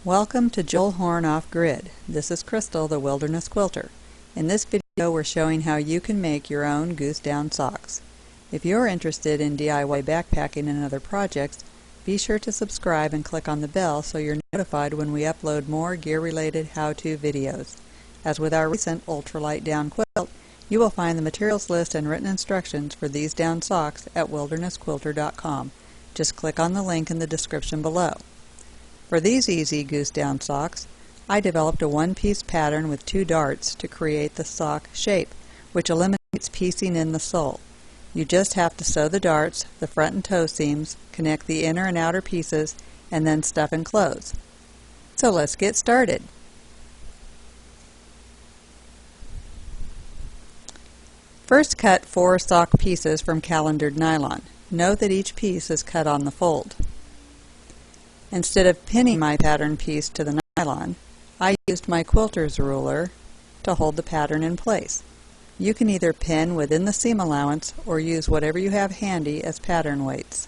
Welcome to Joel Horn Offgrid. This is Crystal, the Wilderness Quilter. In this video we're showing how you can make your own goose down socks. If you're interested in DIY backpacking and other projects, be sure to subscribe and click on the bell so you're notified when we upload more gear-related how-to videos. As with our recent ultralight down quilt, you will find the materials list and written instructions for these down socks at wildernessquilter.com. Just click on the link in the description below. For these easy goose down socks, I developed a one-piece pattern with 2 darts to create the sock shape, which eliminates piecing in the sole. You just have to sew the darts, the front and toe seams, connect the inner and outer pieces, and then stuff and close. So let's get started. First, cut 4 sock pieces from calendared nylon. Note that each piece is cut on the fold. Instead of pinning my pattern piece to the nylon, I used my quilter's ruler to hold the pattern in place. You can either pin within the seam allowance or use whatever you have handy as pattern weights.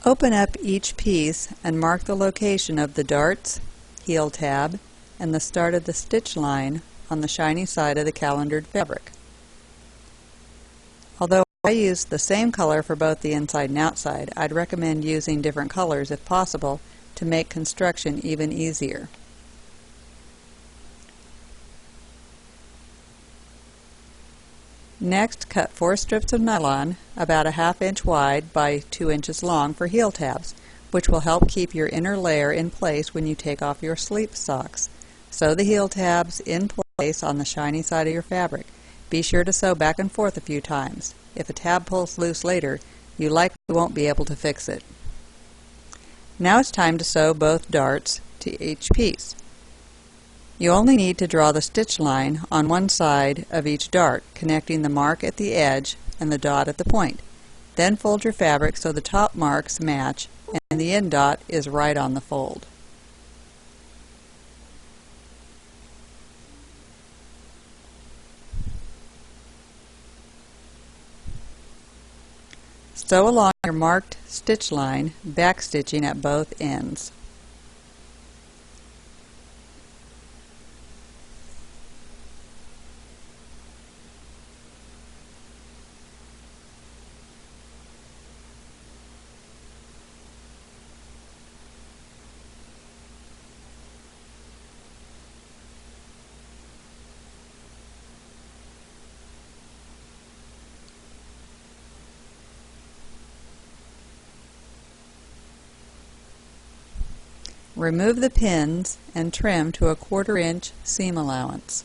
Open up each piece and mark the location of the darts, heel tab, and the start of the stitch line on the shiny side of the calendared fabric. Although I used the same color for both the inside and outside, I'd recommend using different colors if possible to make construction even easier. Next, cut 4 strips of nylon about a 1/2 inch wide by 2 inches long for heel tabs, which will help keep your inner layer in place when you take off your sleep socks. Sew the heel tabs in place on the shiny side of your fabric. Be sure to sew back and forth a few times. If a tab pulls loose later, you likely won't be able to fix it. Now it's time to sew both darts to each piece. You only need to draw the stitch line on one side of each dart, connecting the mark at the edge and the dot at the point. Then fold your fabric so the top marks match and the end dot is right on the fold. Sew along your marked stitch line, backstitching at both ends. Remove the pins and trim to a 1/4 inch seam allowance.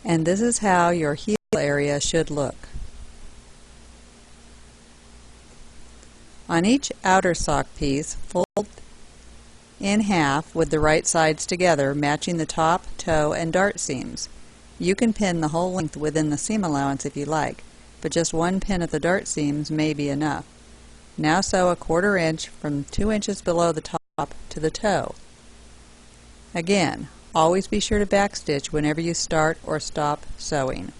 And this is how your heel area should look. On each outer sock piece, fold in half with the right sides together, matching the top, toe, and dart seams. You can pin the whole length within the seam allowance if you like, but just one pin at the dart seams may be enough. Now sew a 1/4 inch from 2 inches below the top to the toe. Again, always be sure to backstitch whenever you start or stop sewing.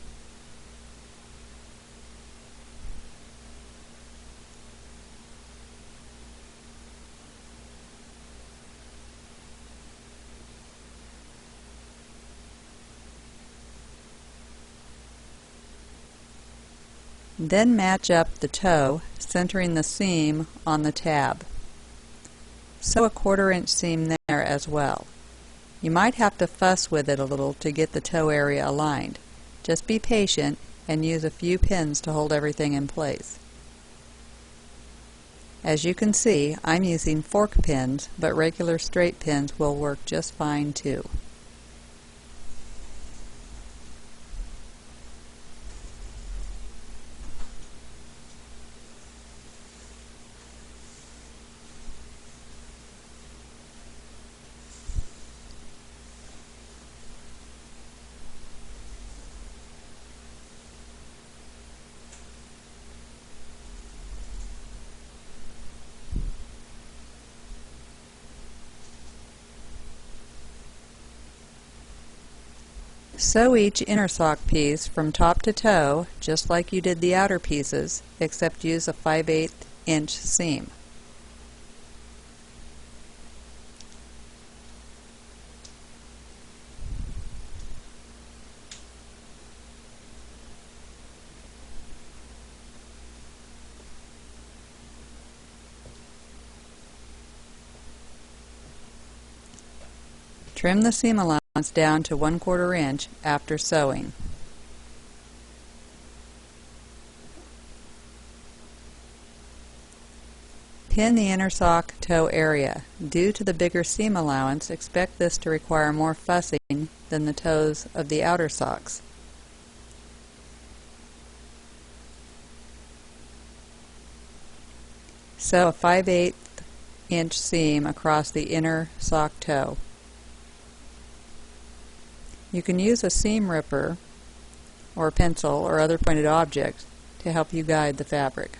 Then match up the toe, centering the seam on the tab. Sew a 1/4 inch seam there as well. You might have to fuss with it a little to get the toe area aligned. Just be patient and use a few pins to hold everything in place. As you can see, I'm using fork pins, but regular straight pins will work just fine too. Sew each inner sock piece from top to toe just like you did the outer pieces, except use a 5/8 inch seam. Trim the seam allowance down to 1/4 inch after sewing. Pin the inner sock toe area. Due to the bigger seam allowance, expect this to require more fussing than the toes of the outer socks. Sew a 5/8 inch seam across the inner sock toe. You can use a seam ripper or a pencil or other pointed object to help you guide the fabric.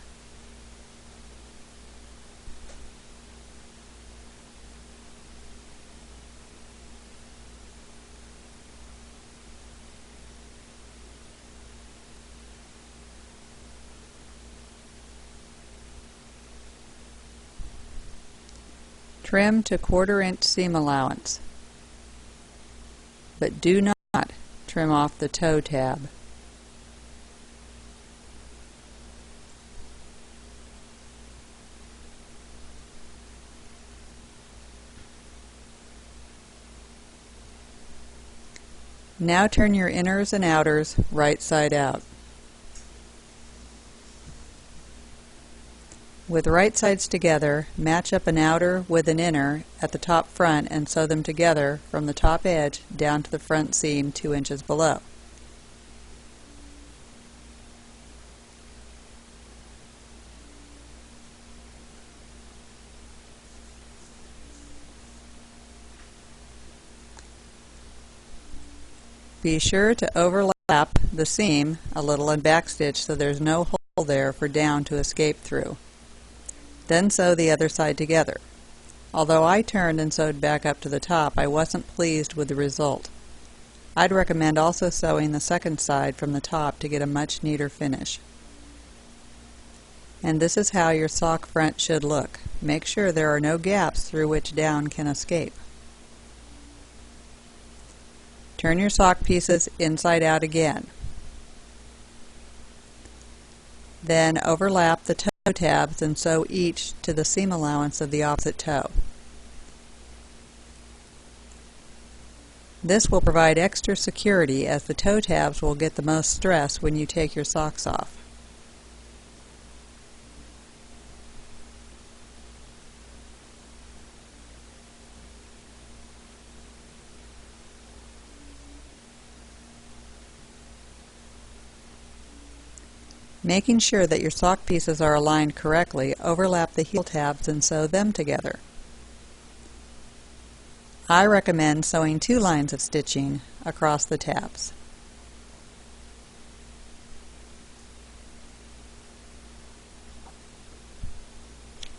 Trim to 1/4 inch seam allowance, but do not trim off the toe tab. Now turn your inners and outers right side out. With right sides together, match up an outer with an inner at the top front and sew them together from the top edge down to the front seam 2 inches below. Be sure to overlap the seam a little and backstitch so there's no hole there for down to escape through. Then sew the other side together. Although I turned and sewed back up to the top, I wasn't pleased with the result. I'd recommend also sewing the second side from the top to get a much neater finish. And this is how your sock front should look. Make sure there are no gaps through which down can escape. Turn your sock pieces inside out again. Then overlap the toe tabs and sew each to the seam allowance of the opposite toe. This will provide extra security as the toe tabs will get the most stress when you take your socks off. Making sure that your sock pieces are aligned correctly, overlap the heel tabs and sew them together. I recommend sewing 2 lines of stitching across the tabs.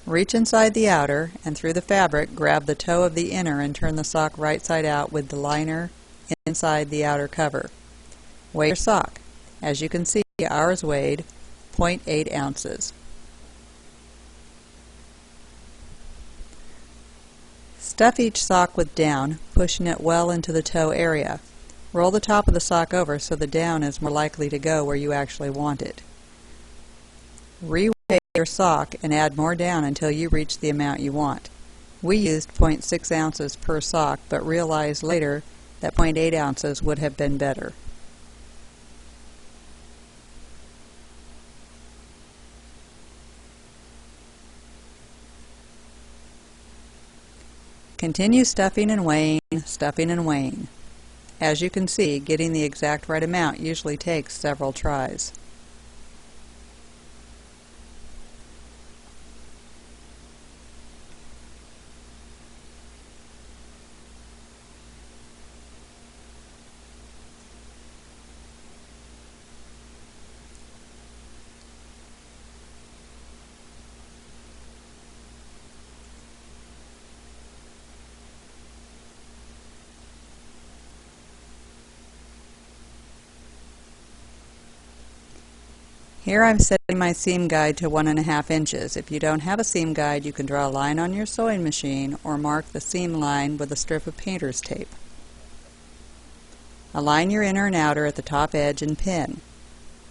Reach inside the outer and through the fabric, grab the toe of the inner and turn the sock right side out with the liner inside the outer cover. Weigh your sock. As you can see, ours weighed 0.8 ounces. Stuff each sock with down, pushing it well into the toe area. Roll the top of the sock over so the down is more likely to go where you actually want it. Reweigh your sock and add more down until you reach the amount you want. We used 0.6 ounces per sock, but realized later that 0.8 ounces would have been better. Continue stuffing and weighing, stuffing and weighing. As you can see, getting the exact right amount usually takes several tries. Here I'm setting my seam guide to 1.5 inches. If you don't have a seam guide, you can draw a line on your sewing machine or mark the seam line with a strip of painter's tape. Align your inner and outer at the top edge and pin.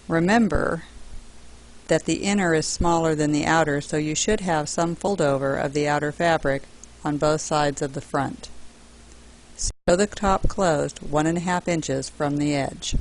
Remember that the inner is smaller than the outer, so you should have some fold over of the outer fabric on both sides of the front. Sew the top closed 1.5 inches from the edge.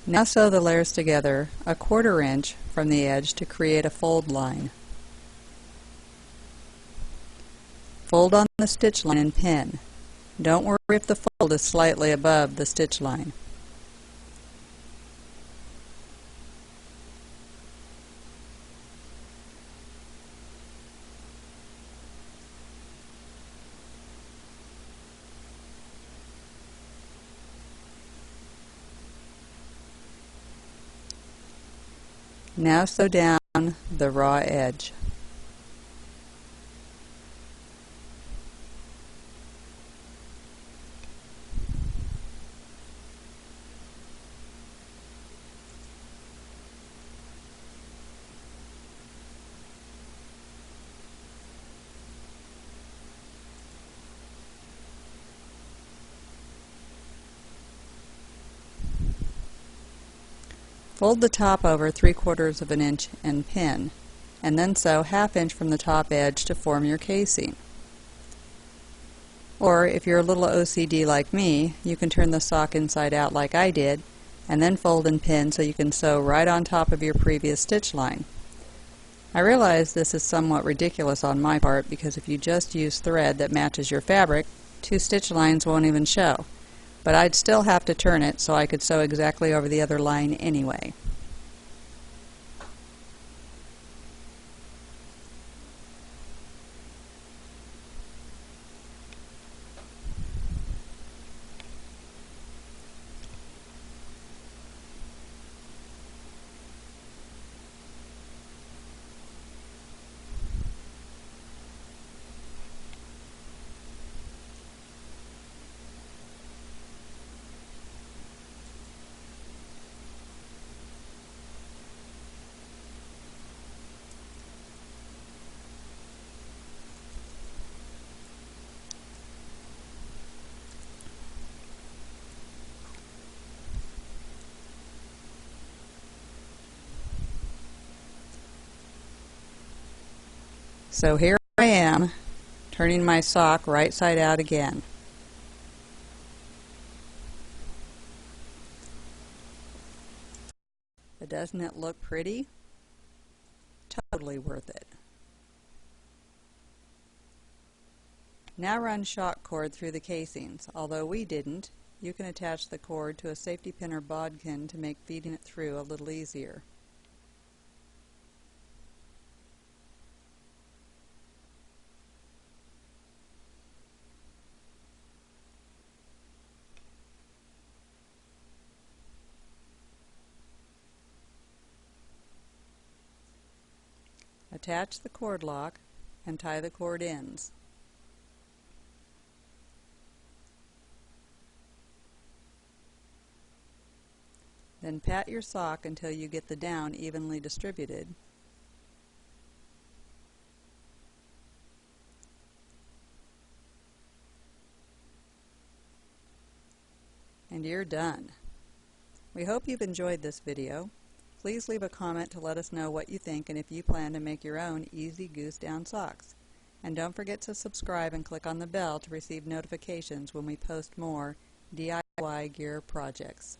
Now sew the layers together 1/4 inch from the edge to create a fold line. Fold on the stitch line and pin. Don't worry if the fold is slightly above the stitch line. Now sew down the raw edge. Fold the top over 3/4 of an inch and pin, and then sew 1/2 inch from the top edge to form your casing. Or, if you're a little OCD like me, you can turn the sock inside out like I did, and then fold and pin so you can sew right on top of your previous stitch line. I realize this is somewhat ridiculous on my part, because if you just use thread that matches your fabric, 2 stitch lines won't even show. But I'd still have to turn it so I could sew exactly over the other line anyway. So here I am, turning my sock right side out again. But doesn't it look pretty? Totally worth it. Now run shock cord through the casings. Although we didn't, you can attach the cord to a safety pin or bodkin to make feeding it through a little easier. Attach the cord lock and tie the cord ends. Then pat your sock until you get the down evenly distributed. And you're done. We hope you've enjoyed this video. Please leave a comment to let us know what you think and if you plan to make your own easy goose down socks. And don't forget to subscribe and click on the bell to receive notifications when we post more DIY gear projects.